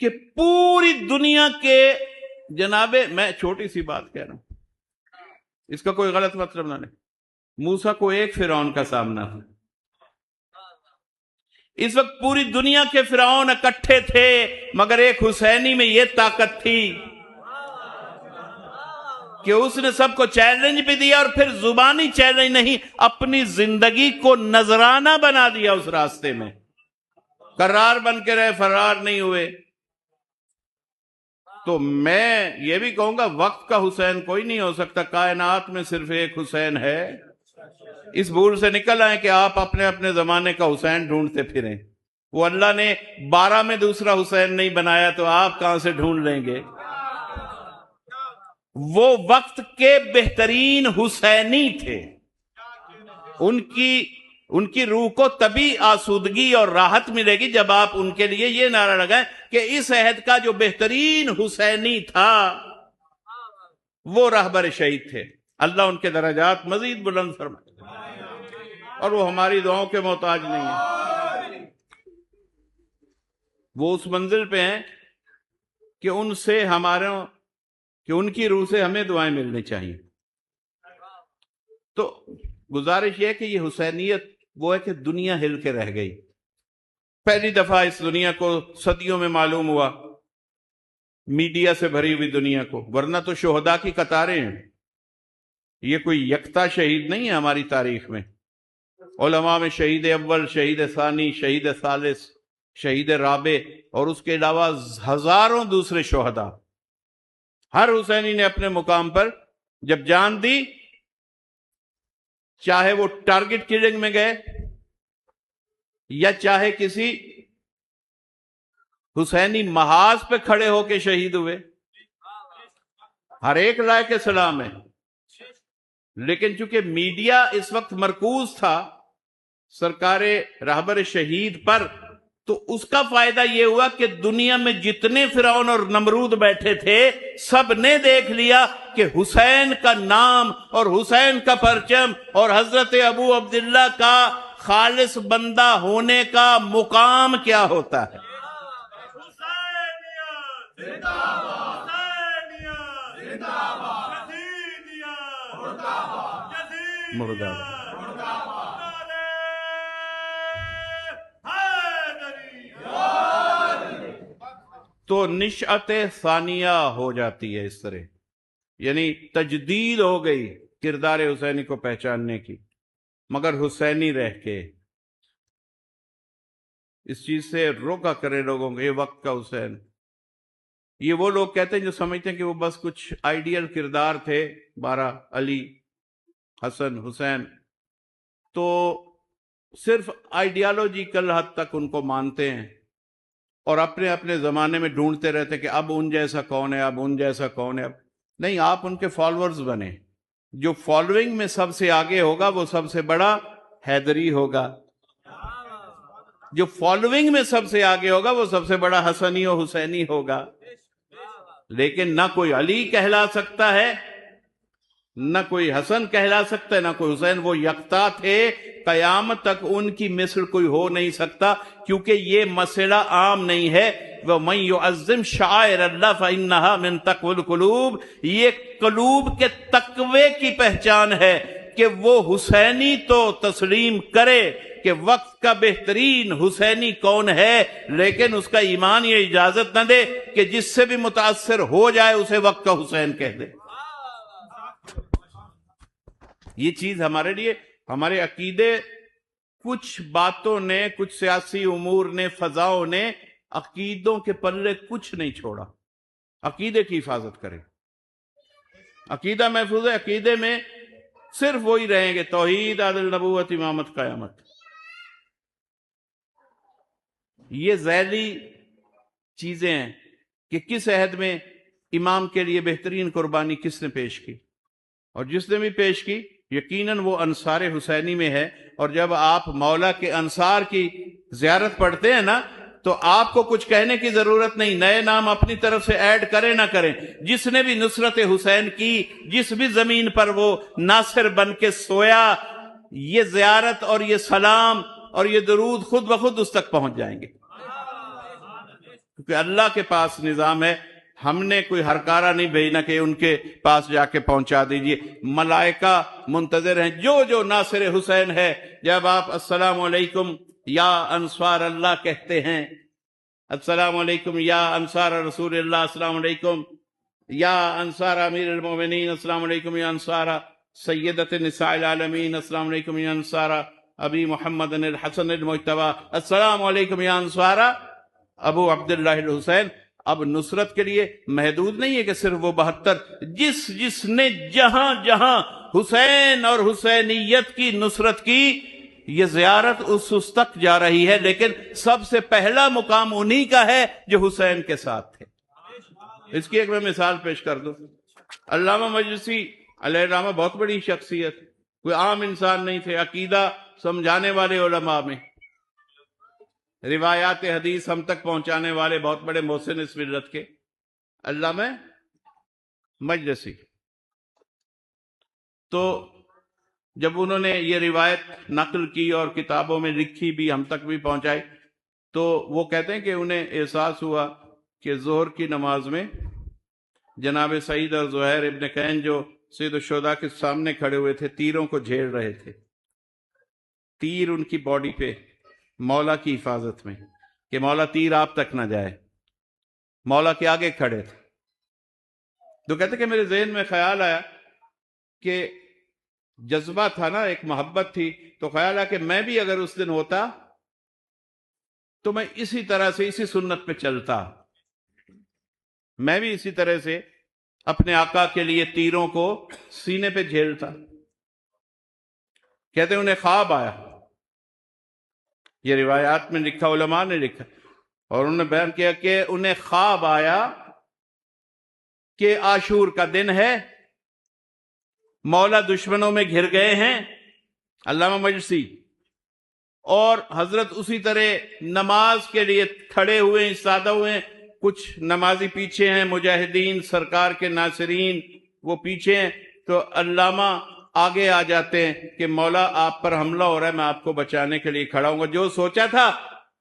کہ پوری دنیا کے جنابے، میں چھوٹی سی بات کہہ رہا ہوں، اس کا کوئی غلط مطلب نہ لیں، موسیٰ کو ایک فرعون کا سامنا تھا، اس وقت پوری دنیا کے فرعون اکٹھے تھے، مگر ایک حسینی میں یہ طاقت تھی کہ اس نے سب کو چیلنج بھی دیا، اور پھر زبانی چیلنج نہیں، اپنی زندگی کو نذرانہ بنا دیا اس راستے میں، قرار بن کے رہے، فرار نہیں ہوئے۔ تو میں یہ بھی کہوں گا وقت کا حسین کوئی نہیں ہو سکتا، کائنات میں صرف ایک حسین ہے۔ اس بھول سے نکل آئے کہ آپ اپنے اپنے زمانے کا حسین ڈھونڈتے پھریں، وہ اللہ نے 12 میں دوسرا حسین نہیں بنایا تو آپ کہاں سے ڈھونڈ لیں گے؟ وہ وقت کے بہترین حسینی تھے، ان کی روح کو تبھی آسودگی اور راحت ملے گی جب آپ ان کے لیے یہ نعرہ لگائیں کہ اس عہد کا جو بہترین حسینی تھا وہ رہبر شہید تھے، اللہ ان کے درجات مزید بلند فرمائے، اور وہ ہماری دعاؤں کے محتاج نہیں ہیں، وہ اس منزل پہ ہیں کہ ان کی روح سے ہمیں دعائیں ملنی چاہیے۔ تو گزارش یہ کہ یہ حسینیت وہ ہے کہ دنیا ہل کے رہ گئی، پہلی دفعہ اس دنیا کو صدیوں میں معلوم ہوا، میڈیا سے بھری ہوئی دنیا کو، ورنہ تو شہداء کی قطاریں ہیں، یہ کوئی یکتا شہید نہیں ہے ہماری تاریخ میں، علماء میں شہید اول، شہید ثانی، شہید ثالث، شہید رابع، اور اس کے علاوہ ہزاروں دوسرے شہداء۔ ہر حسینی نے اپنے مقام پر جب جان دی، چاہے وہ ٹارگٹ کلنگ میں گئے یا چاہے کسی حسینی محاذ پہ کھڑے ہو کے شہید ہوئے، ہر ایک لائق سلام ہے۔ لیکن چونکہ میڈیا اس وقت مرکوز تھا سرکار رہبر شہید پر، تو اس کا فائدہ یہ ہوا کہ دنیا میں جتنے فرعون اور نمرود بیٹھے تھے سب نے دیکھ لیا کہ حسین کا نام اور حسین کا پرچم اور حضرت ابو عبداللہ کا خالص بندہ ہونے کا مقام کیا ہوتا ہے۔ تو نشأت ثانیہ ہو جاتی ہے اس طرح، یعنی تجدید ہو گئی کردار حسینی کو پہچاننے کی، مگر حسینی رہ کے۔ اس چیز سے روکا کرے لوگوں کو، یہ وقت کا حسین، یہ وہ لوگ کہتے ہیں جو سمجھتے ہیں کہ وہ بس کچھ آئیڈیل کردار تھے، 12 علی، حسن، حسین، تو صرف آئیڈیالوجیکل حد تک ان کو مانتے ہیں اور اپنے اپنے زمانے میں ڈھونڈتے رہتے کہ اب ان جیسا کون ہے، اب ان جیسا کون ہے۔ نہیں، آپ ان کے فالورز بنے، جو فالوئنگ میں سب سے آگے ہوگا وہ سب سے بڑا حیدری ہوگا، جو فالوئنگ میں سب سے آگے ہوگا وہ سب سے بڑا حسنی و حسینی ہوگا۔ لیکن نہ کوئی علی کہلا سکتا ہے، نہ کوئی حسن کہلا سکتا ہے، نہ کوئی حسین، وہ یکتا تھے، قیامت تک ان کی مثل کوئی ہو نہیں سکتا، کیونکہ یہ مسئلہ عام نہیں ہے۔ وَمَن يُعَظِّمْ شَعَائِرَ اللَّهِ فَإِنَّهَا مِن تَقْوَى الْقُلُوبِ، یہ قلوب کے تقوی کی پہچان ہے کہ وہ حسینی تو تسلیم کرے کہ وقت کا بہترین حسینی کون ہے، لیکن اس کا ایمان یہ اجازت نہ دے کہ جس سے بھی متاثر ہو جائے اسے وقت کا حسین کہہ دے۔ یہ چیز ہمارے لیے، ہمارے عقیدے، کچھ باتوں نے، کچھ سیاسی امور نے، فضاؤں نے عقیدوں کے پلے کچھ نہیں چھوڑا۔ عقیدے کی حفاظت کریں، عقیدہ محفوظ ہے، عقیدے میں صرف وہی رہیں گے، توحید، عدل، نبوت، امامت، قیامت۔ یہ ذیلی چیزیں ہیں کہ کس عہد میں امام کے لیے بہترین قربانی کس نے پیش کی، اور جس نے بھی پیش کی یقیناً وہ انصار حسینی میں ہے۔ اور جب آپ مولا کے انصار کی زیارت پڑھتے ہیں نا، تو آپ کو کچھ کہنے کی ضرورت نہیں، نئے نام اپنی طرف سے ایڈ کریں نہ کریں، جس نے بھی نصرت حسین کی، جس بھی زمین پر وہ ناصر بن کے سویا، یہ زیارت اور یہ سلام اور یہ درود خود بخود اس تک پہنچ جائیں گے۔ کیونکہ اللہ کے پاس نظام ہے، ہم نے کوئی ہرکارہ نہیں بھیجنا کہ ان کے پاس جا کے پہنچا دیجئے، ملائکہ منتظر ہیں۔ جو ناصر حسین ہے، جب آپ السلام علیکم یا انصار اللہ کہتے ہیں، السلام علیکم یا انصار رسول اللہ، السلام علیکم یا انصار امیر المومنین، السلام علیکم یا انصار سیدت نساء العالمین، السلام علیکم یا انصار ابی محمد الحسن المجتبی، السلام علیکم یا انصار ابو عبداللہ الحسین۔ اب نصرت کے لیے محدود نہیں ہے کہ صرف وہ 72، جس نے جہاں جہاں حسین اور حسینیت کی نصرت کی، یہ زیارت اس تک جا رہی ہے، لیکن سب سے پہلا مقام انہی کا ہے جو حسین کے ساتھ تھے۔ اس کی ایک میں مثال پیش کر دوں۔ علامہ مجلسی علیہ الرحمہ بہت بڑی شخصیت، کوئی عام انسان نہیں تھے، عقیدہ سمجھانے والے علماء میں، روایات حدیث ہم تک پہنچانے والے بہت بڑے محسن اس ملت کے علامہ مجلسی۔ تو جب انہوں نے یہ روایت نقل کی اور کتابوں میں لکھی بھی، ہم تک بھی پہنچائی، تو وہ کہتے ہیں کہ انہیں احساس ہوا کہ ظہر کی نماز میں جناب سعید اور زہیر ابن قین جو سید الشہداء کے سامنے کھڑے ہوئے تھے، تیروں کو جھیل رہے تھے، تیر ان کی باڈی پہ، مولا کی حفاظت میں، کہ مولا تیر آپ تک نہ جائے، مولا کے آگے کھڑے تھے۔ تو کہتے کہ میرے ذہن میں خیال آیا کہ جذبہ تھا نا، ایک محبت تھی، تو خیال آیا کہ میں بھی اگر اس دن ہوتا تو میں اسی طرح سے، اسی سنت پہ چلتا، میں بھی اسی طرح سے اپنے آقا کے لیے تیروں کو سینے پہ جھیلتا۔ کہتے ہیں انہیں خواب آیا، یہ روایات میں لکھا، علماء نے لکھا، اور انہوں نے بیان کیا کہ انہیں خواب آیا کہ عاشور کا دن ہے، مولا دشمنوں میں گھر گئے ہیں، علامہ مجلسی، اور حضرت اسی طرح نماز کے لیے کھڑے ہوئے ہیں، سادہ ہوئے ہیں، کچھ نمازی پیچھے ہیں، مجاہدین سرکار کے ناصرین وہ پیچھے ہیں، تو علامہ آگے آ جاتے ہیں کہ مولا آپ پر حملہ ہو رہا ہے، میں آپ کو بچانے کے لیے کھڑا ہوں گا۔ جو سوچا تھا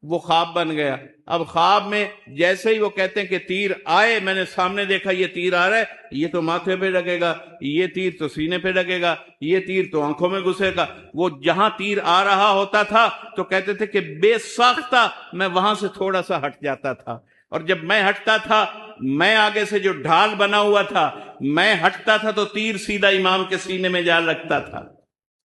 وہ خواب بن گیا۔ اب خواب میں جیسے ہی وہ کہتے ہیں کہ تیر آئے، میں نے سامنے دیکھا یہ تیر آ رہا ہے، یہ تو ماتھے پہ لگے گا، یہ تیر تو سینے پہ لگے گا، یہ تیر تو آنکھوں میں گھسے گا۔ وہ جہاں تیر آ رہا ہوتا تھا تو کہتے تھے کہ بے ساختہ میں وہاں سے تھوڑا سا ہٹ جاتا تھا، اور جب میں ہٹتا تھا، میں آگے سے جو ڈھال بنا ہوا تھا، میں ہٹتا تھا تو تیر سیدھا امام کے سینے میں جا لگتا تھا،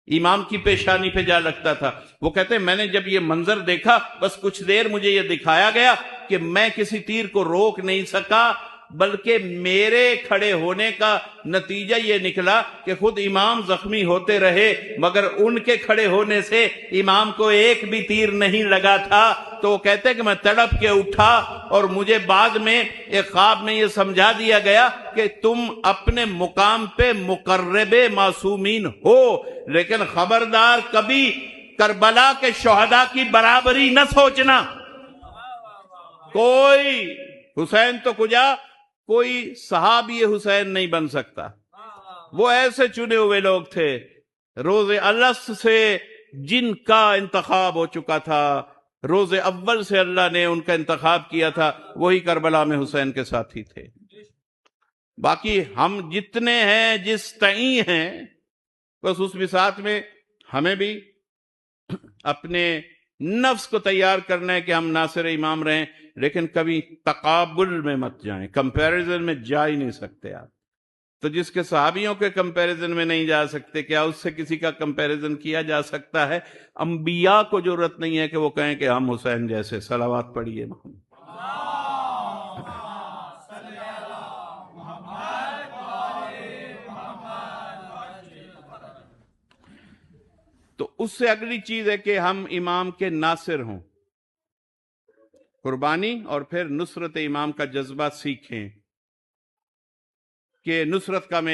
امام کی پیشانی پہ جا لگتا تھا۔ وہ کہتے ہیں میں نے جب یہ منظر دیکھا، بس کچھ دیر مجھے یہ دکھایا گیا کہ میں کسی تیر کو روک نہیں سکا، بلکہ میرے کھڑے ہونے کا نتیجہ یہ نکلا کہ خود امام زخمی ہوتے رہے، مگر ان کے کھڑے ہونے سے امام کو ایک بھی تیر نہیں لگا تھا۔ تو وہ کہتے ہیں کہ میں تڑپ کے اٹھا، اور مجھے بعد میں ایک خواب میں یہ سمجھا دیا گیا کہ تم اپنے مقام پہ مقرب معصومین ہو، لیکن خبردار کبھی کربلا کے شہداء کی برابری نہ سوچنا۔ کوئی حسین تو کجا، کوئی صحابی حسین نہیں بن سکتا، وہ ایسے چنے ہوئے لوگ تھے، روز الست سے جن کا انتخاب ہو چکا تھا، روز اول سے اللہ نے ان کا انتخاب کیا تھا، وہی کربلا میں حسین کے ساتھی تھے۔ باقی ہم جتنے ہیں، جس تعین ہیں، بس اس بساط میں ہمیں بھی اپنے نفس کو تیار کرنا ہے کہ ہم ناصر امام رہیں، لیکن کبھی تقابل میں مت جائیں، کمپیریزن میں جا ہی نہیں سکتے آپ۔ تو جس کے صحابیوں کے کمپیریزن میں نہیں جا سکتے، کیا اس سے کسی کا کمپیریزن کیا جا سکتا ہے؟ انبیاء کو ضرورت نہیں ہے کہ وہ کہیں کہ ہم حسین جیسے۔ صلوات پڑھیے محمد۔ تو اس سے اگلی چیز ہے کہ ہم امام کے ناصر ہوں، قربانی اور پھر نصرت امام کا جذبہ سیکھیں کہ نصرت کا میں